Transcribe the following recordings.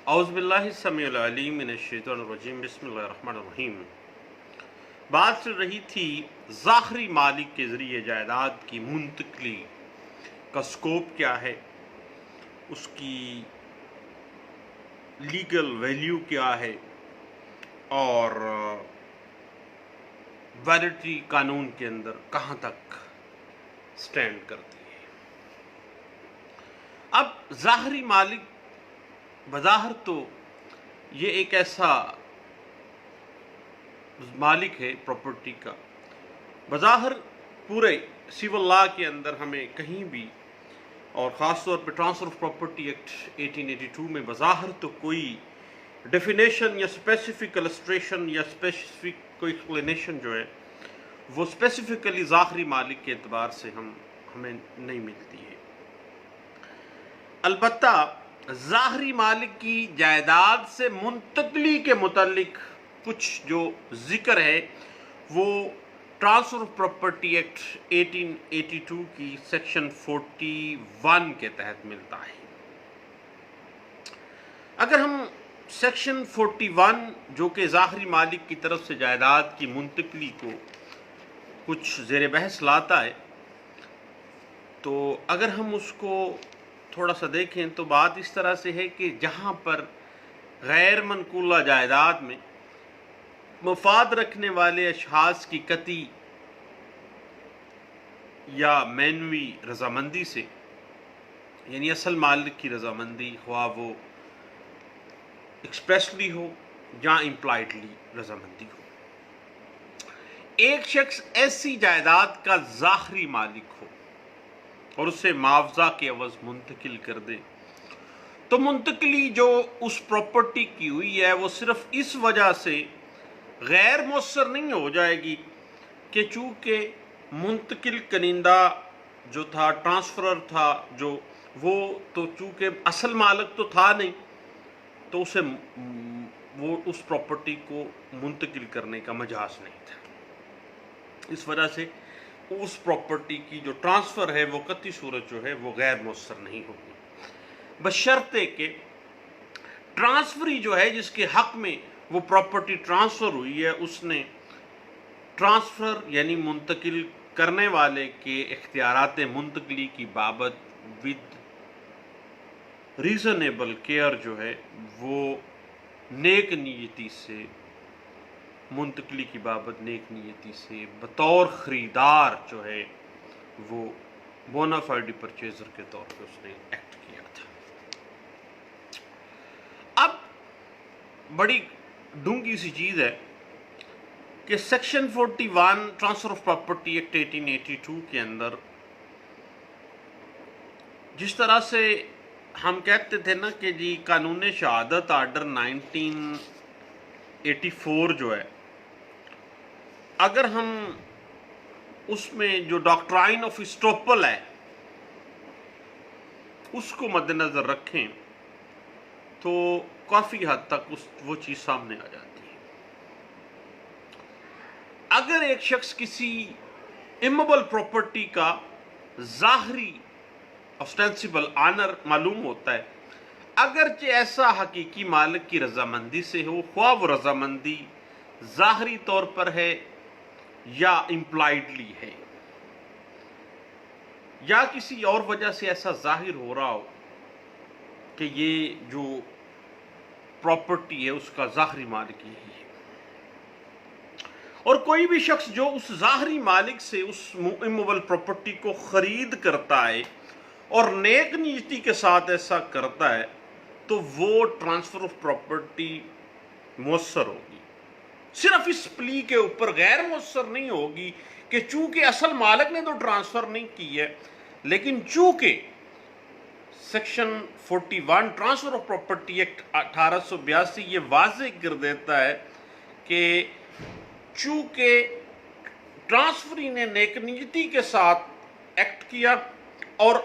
اعوذ باللہ السمیع العلیم من الشیطان الرجیم بسم اللہ الرحمن الرحیم۔ بات چل رہی تھی ظاہری مالک کے ذریعے جائیداد کی منتقلی کا سکوپ کیا ہے، اس کی لیگل ویلیو کیا ہے اور ویلڈٹی قانون کے اندر کہاں تک سٹینڈ کرتی ہے۔ اب ظاہری مالک بظاہر تو یہ ایک ایسا مالک ہے پراپرٹی کا، بظاہر پورے سول لا کے اندر ہمیں کہیں بھی، اور خاص طور پہ ٹرانسفر آف پراپرٹی ایکٹ 1882 میں بظاہر تو کوئی ڈیفینیشن یا اسپیسیفک السٹریشن یا اسپیسیفک کوئی ایکسپلینیشن جو ہے وہ اسپیسیفکلی ظاہری مالک کے اعتبار سے ہمیں نہیں ملتی ہے۔ البتہ ظاہری مالک کی جائیداد سے منتقلی کے متعلق کچھ جو ذکر ہے وہ ٹرانسفر آف پراپرٹی ایکٹ 1882 کی سیکشن 41 کے تحت ملتا ہے۔ اگر ہم سیکشن 41 جو کہ ظاہری مالک کی طرف سے جائیداد کی منتقلی کو کچھ زیر بحث لاتا ہے، تو اگر ہم اس کو تھوڑا سا دیکھیں تو بات اس طرح سے ہے کہ جہاں پر غیر منقولہ جائیداد میں مفاد رکھنے والے اشخاص کی قطعی یا مینوی رضامندی سے، یعنی اصل مالک کی رضامندی، خواہ وہ ایکسپریسلی ہو یا امپلائڈلی رضامندی ہو، ایک شخص ایسی جائیداد کا ظاہری مالک ہو اور اسے معاوضہ کے عوض منتقل کر دے، تو منتقلی جو اس پراپرٹی کی ہوئی ہے وہ صرف اس وجہ سے غیر مؤثر نہیں ہو جائے گی کہ چونکہ منتقل کنندہ جو تھا، ٹرانسفرر تھا جو، وہ تو چونکہ اصل مالک تو تھا نہیں، تو اسے وہ اس پراپرٹی کو منتقل کرنے کا مجاز نہیں تھا۔ اس وجہ سے اس پراپرٹی کی جو ٹرانسفر ہے وہ قطعی صورت جو ہے وہ غیر مؤثر نہیں ہوگی، بشرطے کہ ٹرانسفری جو ہے جس کے حق میں وہ پراپرٹی ٹرانسفر ہوئی ہے، اس نے ٹرانسفر یعنی منتقل کرنے والے کے اختیارات منتقلی کی بابت ود ریزنیبل کیئر جو ہے وہ نیک نیتی سے، منتقلی کی بابت نیک نیتی سے بطور خریدار جو ہے وہ بونا فائڈ پرچیزر کے طور پہ اس نے ایکٹ کیا تھا۔ اب بڑی ڈونگی سی چیز ہے کہ section 41 transfer of property act 1882 کے اندر جس طرح سے ہم کہتے تھے نا کہ جی قانون شہادت آرڈر 1984 جو ہے، اگر ہم اس میں جو ڈاکٹرائن آف اسٹوپل ہے اس کو مد نظر رکھیں تو کافی حد تک وہ چیز سامنے آ جاتی ہے۔ اگر ایک شخص کسی اموبل پراپرٹی کا ظاہری آسٹینسیبل آنر معلوم ہوتا ہے، اگرچہ ایسا حقیقی مالک کی رضامندی سے ہو، خواہ وہ رضامندی ظاہری طور پر ہے یا امپلائڈلی ہے، یا کسی اور وجہ سے ایسا ظاہر ہو رہا ہو کہ یہ جو پراپرٹی ہے اس کا ظاہری مالک یہی ہے، اور کوئی بھی شخص جو اس ظاہری مالک سے اس اموبل پراپرٹی کو خرید کرتا ہے اور نیک نیتی کے ساتھ ایسا کرتا ہے تو وہ ٹرانسفر آف پراپرٹی مؤثر ہوگی۔ صرف اس پلی کے اوپر غیر مؤثر نہیں ہوگی کہ چونکہ اصل مالک نے تو ٹرانسفر نہیں کی ہے، لیکن چونکہ section 41 transfer of property act 1882 یہ واضح کر دیتا ہے کہ چونکہ ٹرانسفری نے نیک نیتی کے ساتھ ایکٹ کیا اور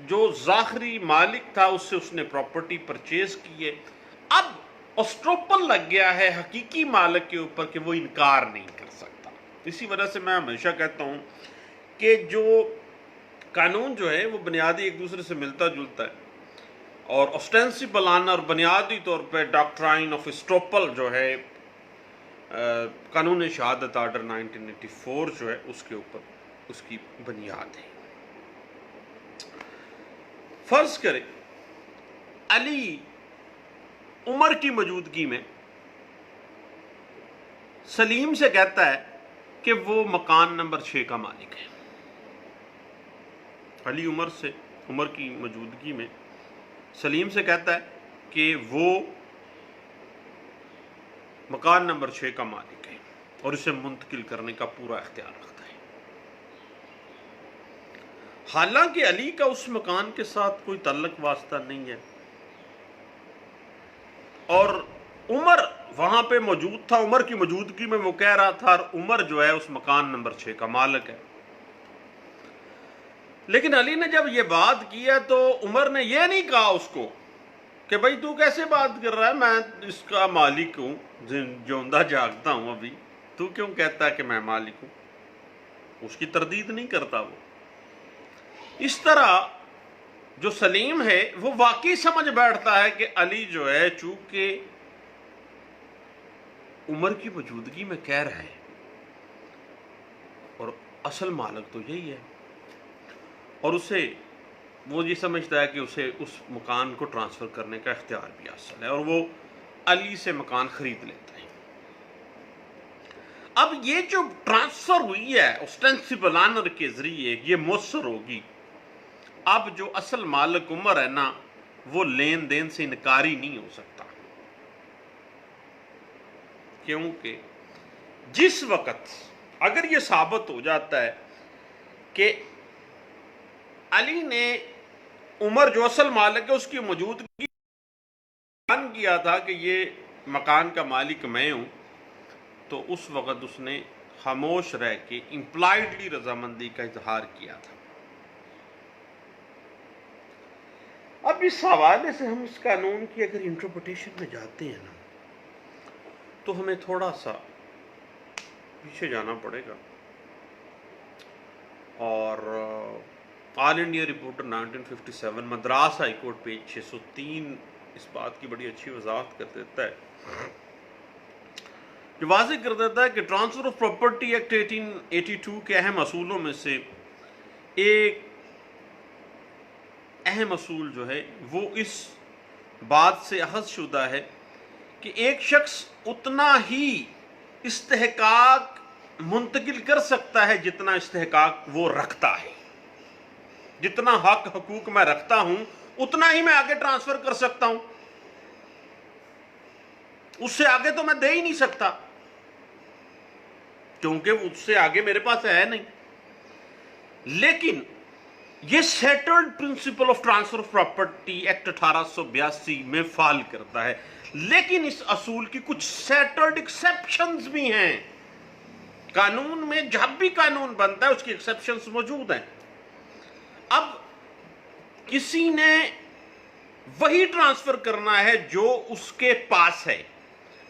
جو ظاہری مالک تھا اس سے اس نے پراپرٹی پرچیز کی ہے، اب اسٹروپل لگ گیا ہے حقیقی مالک کے اوپر کہ وہ انکار نہیں کر سکتا۔ اسی وجہ سے میں ہمیشہ کہتا ہوں کہ جو قانون جو ہے وہ بنیادی ایک دوسرے سے ملتا جلتا ہے۔ اور اسٹینسیبل آنر بنیادی طور پہ ڈاکٹرائن آف اسٹروپل جو ہے قانون شہادت آرڈر 1984 جو ہے اس کے اوپر اس کی بنیاد ہے۔ فرض کریں علی عمر کی موجودگی میں سلیم سے کہتا ہے کہ وہ مکان نمبر 6 کا مالک ہے۔ علی عمر کی موجودگی میں سلیم سے کہتا ہے کہ وہ مکان نمبر 6 کا مالک ہے اور اسے منتقل کرنے کا پورا اختیار رکھتا ہے، حالانکہ علی کا اس مکان کے ساتھ کوئی تعلق واسطہ نہیں ہے اور عمر وہاں پہ موجود تھا۔ عمر کی موجودگی میں وہ کہہ رہا تھا اور عمر جو ہے اس مکان نمبر 6 کا مالک ہے، لیکن علی نے جب یہ بات کی ہے تو عمر نے یہ نہیں کہا اس کو کہ بھائی تو کیسے بات کر رہا ہے، میں اس کا مالک ہوں، جوندہ جاگتا ہوں، ابھی تو کیوں کہتا ہے کہ میں مالک ہوں؟ اس کی تردید نہیں کرتا وہ۔ اس طرح جو سلیم ہے وہ واقعی سمجھ بیٹھتا ہے کہ علی جو ہے چونکہ عمر کی موجودگی میں کہہ رہا ہے اور اصل مالک تو یہی ہے، اور اسے وہ یہ سمجھتا ہے کہ اسے اس مکان کو ٹرانسفر کرنے کا اختیار بھی حاصل ہے، اور وہ علی سے مکان خرید لیتا ہے۔ اب یہ جو ٹرانسفر ہوئی ہے اسٹینسیبل آنر کے ذریعے یہ مؤثر ہوگی۔ اب جو اصل مالک عمر ہے نا وہ لین دین سے انکاری نہیں ہو سکتا، کیونکہ جس وقت اگر یہ ثابت ہو جاتا ہے کہ علی نے عمر جو اصل مالک ہے اس کی موجودگی بیان کیا تھا کہ یہ مکان کا مالک میں ہوں، تو اس وقت اس نے خاموش رہ کے امپلائڈلی رضامندی کا اظہار کیا تھا۔ اب اس حوالے سے ہم اس قانون کی اگر انٹرپریٹیشن میں جاتے ہیں نا تو ہمیں تھوڑا سا پیچھے جانا پڑے گا، اور all India reporter 1957 Madras high court page 603 اس بات کی بڑی اچھی وضاحت کر دیتا ہے، جو واضح کر دیتا ہے کہ ٹرانسفر آف پراپرٹی ایکٹ 1882 کے اہم اصولوں میں سے ایک اہم اصول جو ہے وہ اس بات سے اخذ شدہ ہے کہ ایک شخص اتنا ہی استحقاق منتقل کر سکتا ہے جتنا استحقاق وہ رکھتا ہے، جتنا حق حقوق میں رکھتا ہوں اتنا ہی میں آگے ٹرانسفر کر سکتا ہوں، اس سے آگے تو میں دے ہی نہیں سکتا کیونکہ اس سے آگے میرے پاس ہے نہیں۔ لیکن یہ settled principle of transfer of property act 1882 میں فال کرتا ہے، لیکن اس اصول کی کچھ سیٹلڈ ایکسیپشنز بھی ہیں۔ قانون میں جب بھی قانون بنتا ہے اس کی ایکسیپشنز موجود ہیں۔ اب کسی نے وہی ٹرانسفر کرنا ہے جو اس کے پاس ہے۔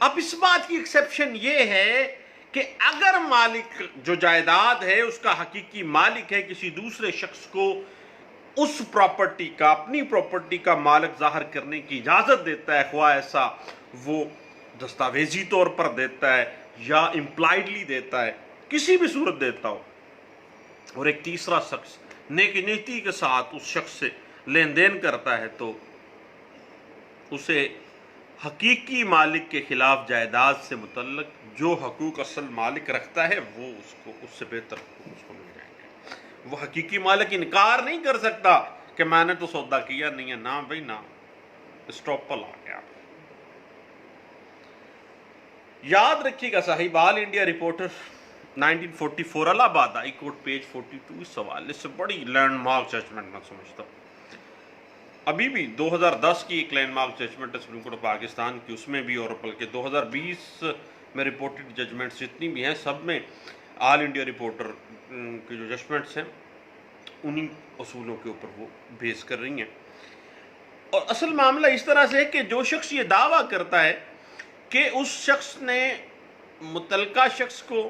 اب اس بات کی ایکسیپشن یہ ہے کہ اگر مالک جو جائیداد ہے اس کا حقیقی مالک ہے کسی دوسرے شخص کو اس پراپرٹی کا، اپنی پراپرٹی کا مالک ظاہر کرنے کی اجازت دیتا ہے، خواہ ایسا وہ دستاویزی طور پر دیتا ہے یا امپلائڈلی دیتا ہے، کسی بھی صورت دیتا ہو، اور ایک تیسرا شخص نیک نیتی کے ساتھ اس شخص سے لین دین کرتا ہے، تو اسے حقیقی مالک کے خلاف جائیداد سے متعلق جو حقوق اصل مالک رکھتا ہے وہ اس سے بہتر حقوق اس کو مل جائیں گے۔ وہ حقیقی مالک انکار نہیں کر سکتا کہ میں نے تو سودا کیا نہیں ہے، نہ بھائی نہ، اسٹاپل آ گیا۔ یاد رکھیے گا صاحب، آل انڈیا رپورٹر 1944 الہ آباد ہائی کورٹ پیج 42 اس حوالے سے بڑی لینڈ مارک ججمنٹ میں سمجھتا ہوں۔ ابھی بھی 2010 کی ایک لینڈ مارک ججمنٹ ہے سپریم کورٹ آف پاکستان کی، اس میں بھی، اور بلکہ 2020 میں رپورٹڈ ججمنٹس جتنی بھی ہیں سب میں آل انڈیا رپورٹر کی جو ججمنٹس ہیں انہی اصولوں کے اوپر وہ بیس کر رہی ہیں۔ اور اصل معاملہ اس طرح سے ہے کہ جو شخص یہ دعویٰ کرتا ہے کہ اس شخص نے متعلقہ شخص کو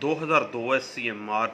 2002 SCMR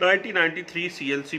1993 CLC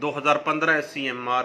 2015 SCMR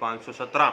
517,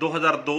2002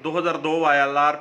2002 ILR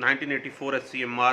1984 SCMR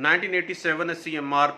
1987 SCMR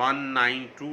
192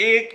1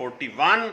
41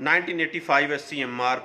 1985 SCMR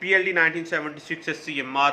PLD 1976 SCMR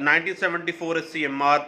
1974 SCMR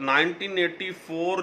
1984